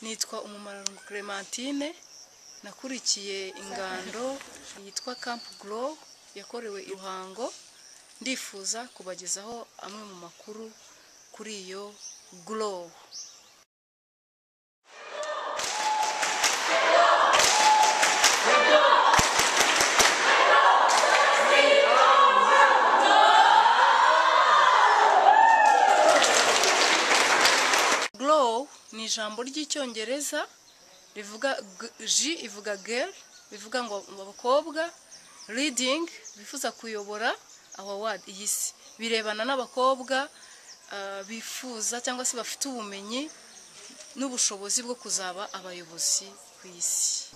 Nitwa Umumararungu Clementine, nakurikiye ingando yitwa Camp Glow yakorewe i Ruhango. Ndifuza kubagezaho amwe mu makuru kuri iyo Glow. Glow ni ijambo ry'icyongereza rivuga G ivuga girl, bivuga ngo abakobwa, leading bifuza kuyobora our word iyisi, birebana n'abakobwa bifuza cyangwa se bafite ubumenyi n'ubushobozi bwo kuzaba abayobozi ku isi.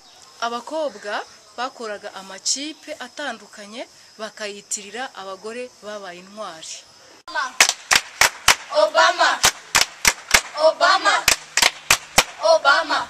Abakobwa bakoraga amakipe atandukanye bakayitirira abagore babaye intwari. Obama Obama Obama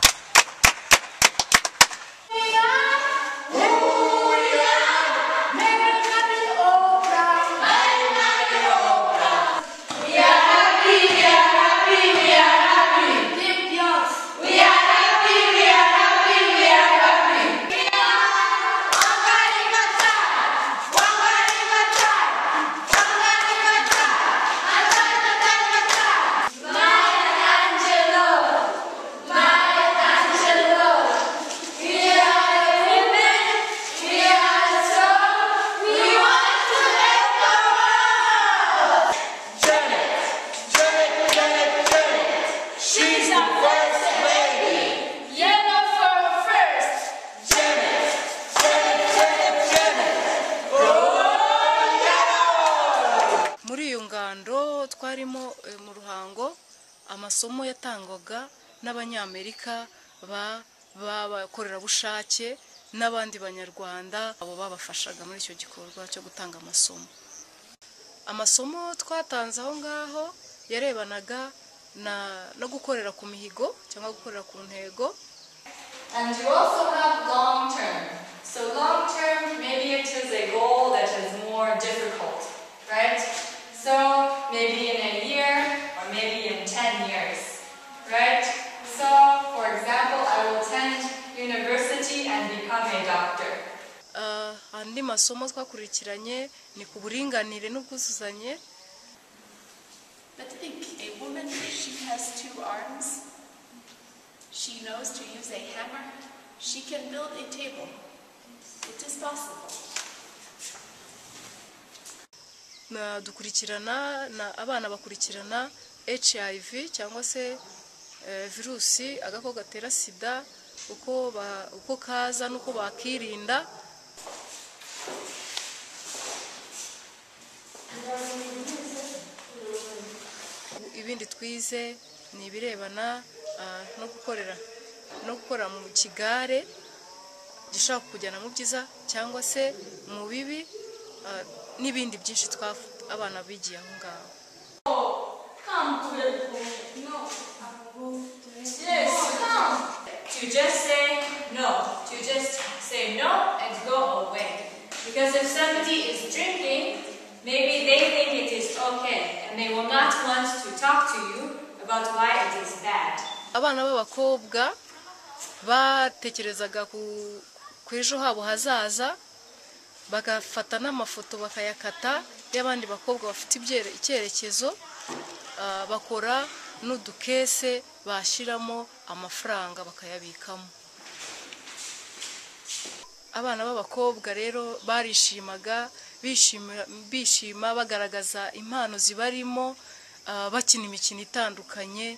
twarimo mu Ruhango. Amasomo yatangwaga n'Abanyamerika bakorera bushake n'abandi banyarwanda abo babafashaga muri icyo gikorwa cyo gutanga amasomo twatanze aho ngaho yarebanaga no gukorera ku mihigo cyangwa gukorera ku ntego. And you also have long term. So long term, maybe it is a goal that is more difficult, right? So maybe in a year or maybe in 10 years, right? So for example, I will attend university and become a doctor. Andi masomo twakurikiranye ni ku buringanire n'ubwuzuzanye. But think, a woman, she has 2 arms. She knows to use a hammer. She can build a table. It is possible. Dukurikirana abana bakurikirana HIV cyangwa se virusi agako gatera sida, uko kaza nuko bakirinda. Ibindi twize ni ibirebana no gukora mu kigare gishaka kujyana mu byiza cyangwa se mu bibi, n'ibindi byinshi abana bigiye aho ngaho. To just say no, to just say no and go away. Because if somebody is drinking, maybe they think it is okay and they will not want to talk to you about why it is bad. Abana b'abakobwa batekerezaga ku ejo habo hazaza, bagafata n'amafoto bakayakata y'abandi bakobwa bafite icyerekezo, bakora n'udukese bashiramo amafaranga bakayabikamo. Abana b'abakobwa rero barishimaga, bishima bagaragaza impano zibarimo, bakina imikino itandukanye,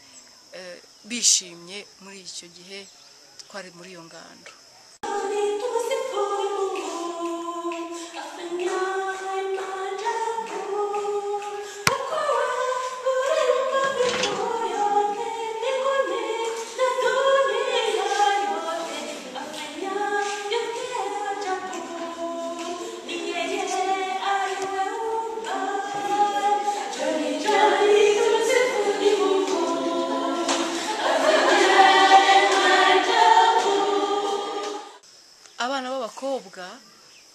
bishimye muri icyo gihe twari muri iyo ngando. Abana b'abakobwa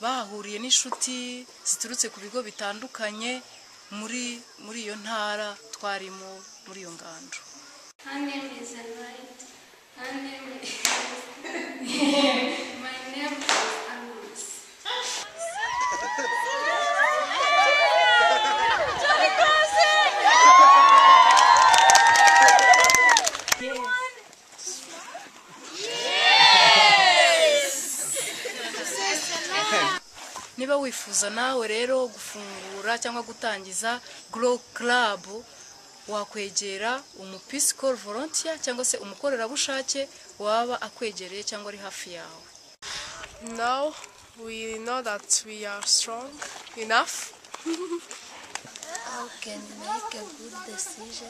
bahuriye n'inshuti ziturutse ku bigo bitandukanye muri iyo ntara twarimo muri iyo ngando. My name is Enlight. niba wifuza nawe rero gufungura cyangwa gutangiza Glow Club, wakwegera Peace Corps volunteer cyangwa se umukorerabushake waba akwegereye cyangwa ari hafi yawe. Now we know that we are strong enough. How can make a good decision?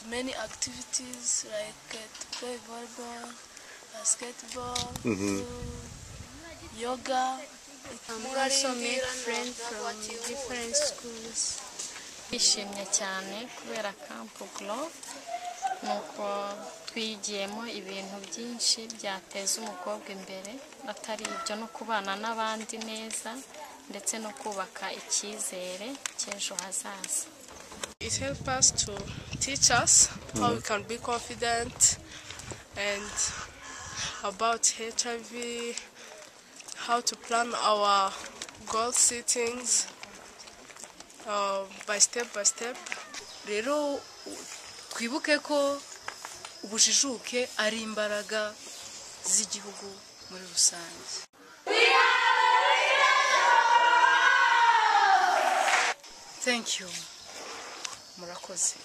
Many activities like to play volleyball, basketball, yoga. We also make friends from different schools. Bishimye cyane kubera Camp Glow, nuko twigiyemo ibintu byinshi byateza umukobwa imbere, atari ibyo no kubana n'abandi neza ndetse no kubaka icyizere cy'ejo hazaza. It helps us to teach us how we can be confident and about HIV, how to plan our goal settings by step. Rero twibuke ko ubujijuke ari imbaraga z'igihugu muri rusange. Thank you. Murakoze.